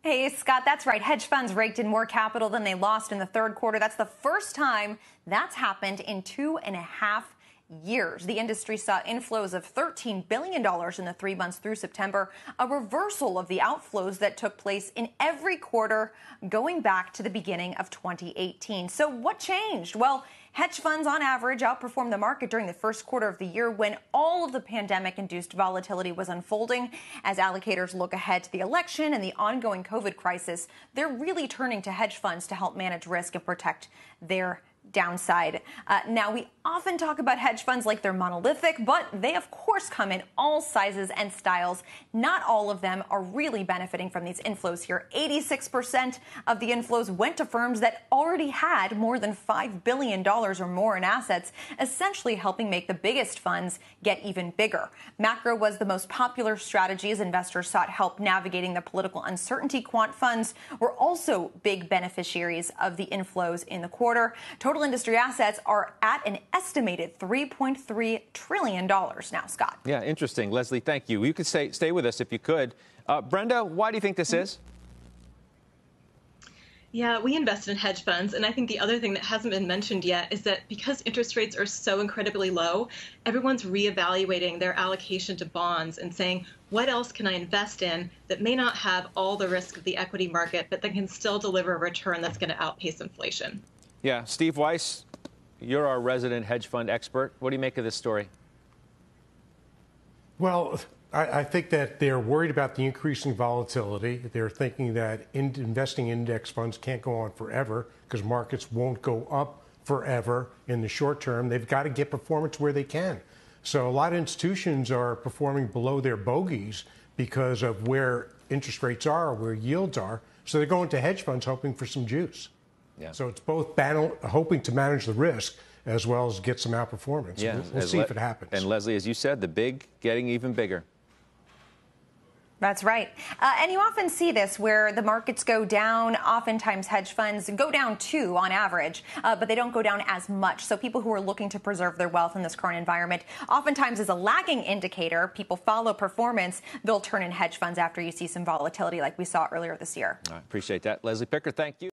Hey, Scott, that's right. Hedge funds raked in more capital than they lost in the third quarter. That's the first time that's happened in 2.5 years. The industry saw inflows of $13 billion in the 3 months through September, a reversal of the outflows that took place in every quarter going back to the beginning of 2018. So what changed? Well, hedge funds on average outperformed the market during the first quarter of the year when all of the pandemic-induced volatility was unfolding. As allocators look ahead to the election and the ongoing COVID crisis, they're really turning to hedge funds to help manage risk and protect their downside. Now, we often talk about hedge funds like they're monolithic, but they, of course, come in all sizes and styles. Not all of them are really benefiting from these inflows here. 86% of the inflows went to firms that already had more than $5 billion or more in assets, essentially helping make the biggest funds get even bigger. Macro was the most popular strategy as investors sought help navigating the political uncertainty. Quant funds were also big beneficiaries of the inflows in the quarter. Total industry assets are at an estimated $3.3 trillion now, Scott. Yeah, interesting. Leslie, thank you. You could stay with us if you could. Brenda, why do you think this is? Yeah, we invest in hedge funds, and I think the other thing that hasn't been mentioned yet is that because interest rates are so incredibly low, everyone's reevaluating their allocation to bonds and saying, what else can I invest in that may not have all the risk of the equity market, but that can still deliver a return that's going to outpace inflation? Yeah, Steve Weiss, you're our resident hedge fund expert. What do you make of this story? Well, I think that they're worried about the increasing volatility. They're thinking that investing in index funds can't go on forever because markets won't go up forever in the short term. They've got to get performance where they can. So a lot of institutions are performing below their bogeys because of where interest rates are or where yields are. So they're going to hedge funds hoping for some juice. Yeah. So it's both hoping to manage the risk as well as get some outperformance. Yeah. We'll see if it happens. And Leslie, as you said, the big getting even bigger. That's right. And you often see this where the markets go down. Oftentimes hedge funds go down too on average, but they don't go down as much. So people who are looking to preserve their wealth in this current environment, oftentimes as a lagging indicator, people follow performance. They'll turn in hedge funds after you see some volatility like we saw earlier this year. I appreciate that. Leslie Picker, thank you.